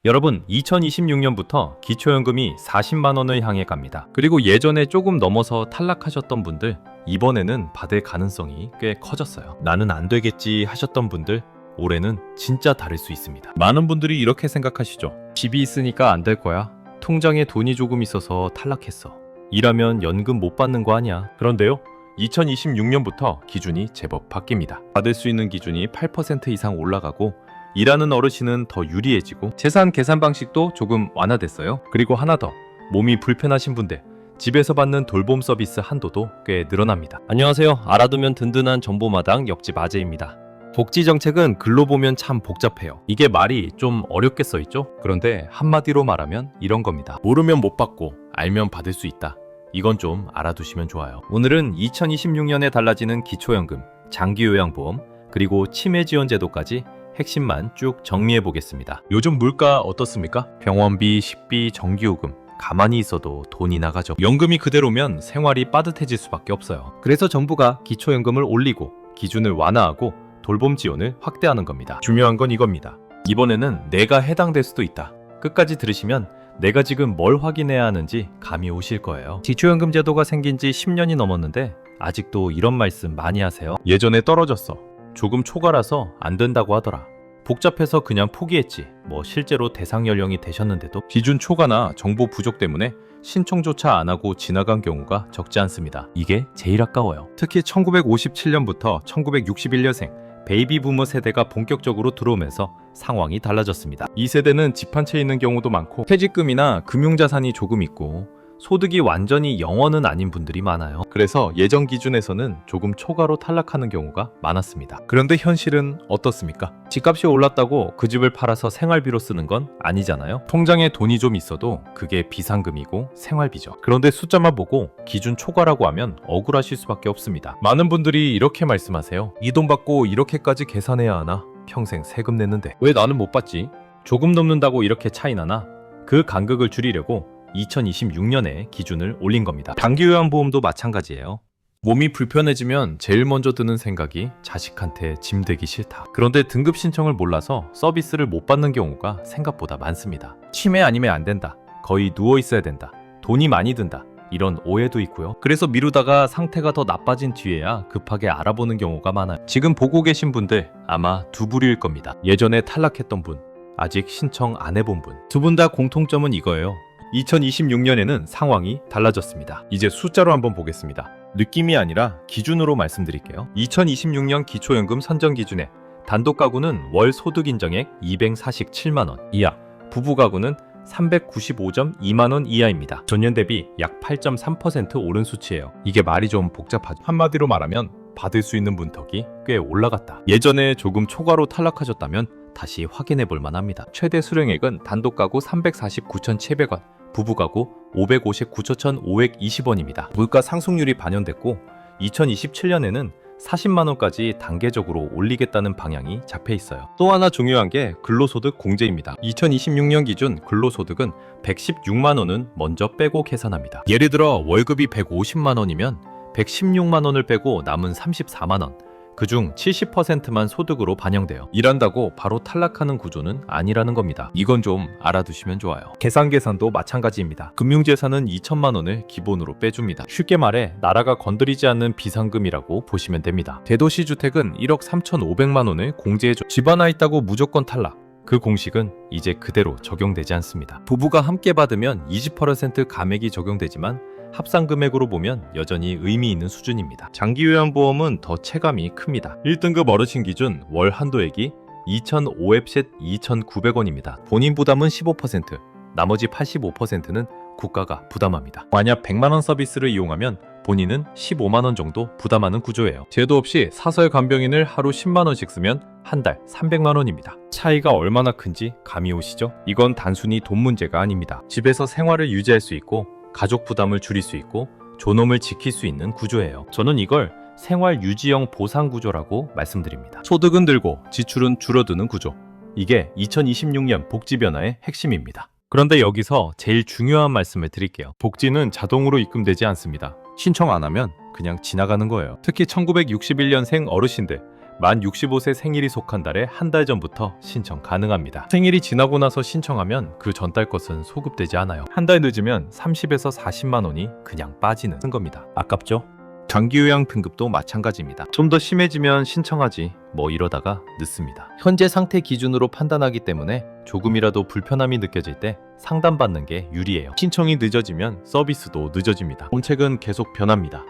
여러분, 2026년부터 기초연금이 40만 원을 향해 갑니다. 그리고 예전에 조금 넘어서 탈락하셨던 분들, 이번에는 받을 가능성이 꽤 커졌어요. 나는 안 되겠지 하셨던 분들, 올해는 진짜 다를 수 있습니다. 많은 분들이 이렇게 생각하시죠. 집이 있으니까 안 될 거야. 통장에 돈이 조금 있어서 탈락했어. 일하면 연금 못 받는 거 아니야. 그런데요, 2026년부터 기준이 제법 바뀝니다. 받을 수 있는 기준이 8% 이상 올라가고, 일하는 어르신은 더 유리해지고, 재산 계산 방식도 조금 완화됐어요. 그리고 하나 더, 몸이 불편하신 분들, 집에서 받는 돌봄 서비스 한도도 꽤 늘어납니다. 안녕하세요. 알아두면 든든한 정보마당 옆집 아재입니다. 복지 정책은 글로 보면 참 복잡해요. 이게 말이 좀 어렵게 써있죠? 그런데 한마디로 말하면 이런 겁니다. 모르면 못 받고 알면 받을 수 있다. 이건 좀 알아두시면 좋아요. 오늘은 2026년에 달라지는 기초연금, 장기요양보험, 그리고 치매지원제도까지 핵심만 쭉 정리해 보겠습니다. 요즘 물가 어떻습니까? 병원비, 식비, 전기요금 가만히 있어도 돈이 나가죠. 연금이 그대로면 생활이 빠듯해질 수밖에 없어요. 그래서 정부가 기초연금을 올리고 기준을 완화하고 돌봄 지원을 확대하는 겁니다. 중요한 건 이겁니다. 이번에는 내가 해당될 수도 있다. 끝까지 들으시면 내가 지금 뭘 확인해야 하는지 감이 오실 거예요. 기초연금 제도가 생긴 지 10년이 넘었는데 아직도 이런 말씀 많이 하세요. 예전에 떨어졌어. 조금 초과라서 안 된다고 하더라. 복잡해서 그냥 포기했지. 뭐 실제로 대상 연령이 되셨는데도 기준 초과나 정보 부족 때문에 신청조차 안 하고 지나간 경우가 적지 않습니다. 이게 제일 아까워요. 특히 1957년부터 1961년생 베이비 부머 세대가 본격적으로 들어오면서 상황이 달라졌습니다. 이 세대는 집 한 채 있는 경우도 많고, 퇴직금이나 금융자산이 조금 있고, 소득이 완전히 0원은 아닌 분들이 많아요. 그래서 예전 기준에서는 조금 초과로 탈락하는 경우가 많았습니다. 그런데 현실은 어떻습니까? 집값이 올랐다고 그 집을 팔아서 생활비로 쓰는 건 아니잖아요. 통장에 돈이 좀 있어도 그게 비상금이고 생활비죠. 그런데 숫자만 보고 기준 초과라고 하면 억울하실 수밖에 없습니다. 많은 분들이 이렇게 말씀하세요. 이 돈 받고 이렇게까지 계산해야 하나? 평생 세금 냈는데 왜 나는 못 받지? 조금 넘는다고 이렇게 차이 나나? 그 간극을 줄이려고 2026년에 기준을 올린 겁니다. 장기요양보험도 마찬가지예요. 몸이 불편해지면 제일 먼저 드는 생각이 자식한테 짐 되기 싫다. 그런데 등급 신청을 몰라서 서비스를 못 받는 경우가 생각보다 많습니다. 치매 아니면 안 된다. 거의 누워 있어야 된다. 돈이 많이 든다. 이런 오해도 있고요. 그래서 미루다가 상태가 더 나빠진 뒤에야 급하게 알아보는 경우가 많아요. 지금 보고 계신 분들 아마 두 부류일 겁니다. 예전에 탈락했던 분, 아직 신청 안 해본 분. 두 분 다 공통점은 이거예요. 2026년에는 상황이 달라졌습니다. 이제 숫자로 한번 보겠습니다. 느낌이 아니라 기준으로 말씀드릴게요. 2026년 기초연금 선정 기준에 단독 가구는 월 소득 인정액 247만 원 이하, 부부 가구는 395.2만 원 이하입니다. 전년 대비 약 8.3% 오른 수치예요. 이게 말이 좀 복잡하죠. 한마디로 말하면 받을 수 있는 문턱이 꽤 올라갔다. 예전에 조금 초과로 탈락하셨다면 다시 확인해 볼 만합니다. 최대 수령액은 단독 가구 349,700원, 부부 가구 559,520원입니다. 물가 상승률이 반영됐고 2027년에는 40만 원까지 단계적으로 올리겠다는 방향이 잡혀 있어요. 또 하나 중요한 게 근로소득 공제입니다. 2026년 기준 근로소득은 116만 원은 먼저 빼고 계산합니다. 예를 들어 월급이 150만 원이면 116만 원을 빼고 남은 34만 원, 그중 70%만 소득으로 반영돼요. 일한다고 바로 탈락하는 구조는 아니라는 겁니다. 이건 좀 알아두시면 좋아요. 계산도 마찬가지입니다. 금융재산은 2천만 원을 기본으로 빼줍니다. 쉽게 말해 나라가 건드리지 않는 비상금이라고 보시면 됩니다. 대도시 주택은 1억 3,500만 원을 공제해줘. 집 하나 있다고 무조건 탈락. 그 공식은 이제 그대로 적용되지 않습니다. 부부가 함께 받으면 20% 감액이 적용되지만 합산 금액으로 보면 여전히 의미 있는 수준입니다. 장기요양보험은 더 체감이 큽니다. 1등급 어르신 기준 월 한도액이 2,500셋 2,900원입니다. 본인 부담은 15%, 나머지 85%는 국가가 부담합니다. 만약 100만원 서비스를 이용하면 본인은 15만원 정도 부담하는 구조예요. 제도 없이 사설 간병인을 하루 10만원씩 쓰면 한 달 300만원입니다. 차이가 얼마나 큰지 감이 오시죠? 이건 단순히 돈 문제가 아닙니다. 집에서 생활을 유지할 수 있고 가족 부담을 줄일 수 있고 존엄을 지킬 수 있는 구조예요. 저는 이걸 생활 유지형 보상 구조라고 말씀드립니다. 소득은 늘고 지출은 줄어드는 구조. 이게 2026년 복지 변화의 핵심입니다. 그런데 여기서 제일 중요한 말씀을 드릴게요. 복지는 자동으로 입금되지 않습니다. 신청 안 하면 그냥 지나가는 거예요. 특히 1961년생 어르신들, 만 65세 생일이 속한 달에 한 달 전부터 신청 가능합니다. 생일이 지나고 나서 신청하면 그 전달 것은 소급되지 않아요. 한 달 늦으면 30에서 40만 원이 그냥 빠지는 겁니다. 아깝죠? 장기요양 등급도 마찬가지입니다. 좀 더 심해지면 신청하지 뭐 이러다가 늦습니다. 현재 상태 기준으로 판단하기 때문에 조금이라도 불편함이 느껴질 때 상담받는 게 유리해요. 신청이 늦어지면 서비스도 늦어집니다. 정책은 계속 변합니다.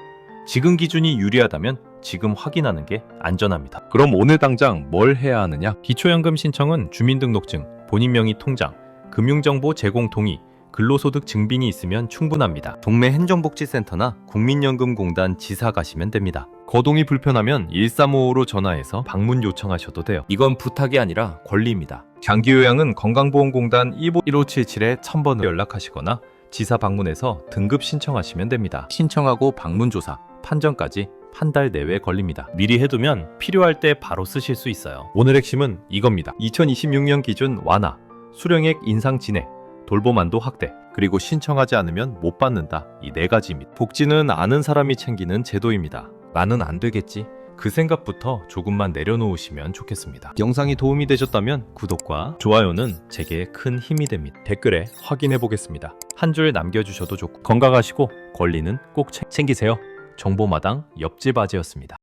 지금 기준이 유리하다면 지금 확인하는 게 안전합니다. 그럼 오늘 당장 뭘 해야 하느냐? 기초연금 신청은 주민등록증, 본인 명의 통장, 금융정보 제공 동의, 근로소득 증빙이 있으면 충분합니다. 동네 행정복지센터나 국민연금공단 지사 가시면 됩니다. 거동이 불편하면 1355로 전화해서 방문 요청하셔도 돼요. 이건 부탁이 아니라 권리입니다. 장기요양은 건강보험공단 1577-1000번으로 연락하시거나 지사 방문해서 등급 신청하시면 됩니다. 신청하고 방문조사, 판정까지 한 달 내외 걸립니다. 미리 해두면 필요할 때 바로 쓰실 수 있어요. 오늘 핵심은 이겁니다. 2026년 기준 완화, 수령액 인상 진행, 돌봄 한도 확대, 그리고 신청하지 않으면 못 받는다. 이 네 가지입니다. 복지는 아는 사람이 챙기는 제도입니다. 나는 안 되겠지. 그 생각부터 조금만 내려놓으시면 좋겠습니다. 영상이 도움이 되셨다면 구독과 좋아요는 제게 큰 힘이 됩니다. 댓글에 확인해 보겠습니다. 한 줄 남겨주셔도 좋고 건강하시고 권리는 꼭 챙기세요. 정보마당 옆집 아재였습니다.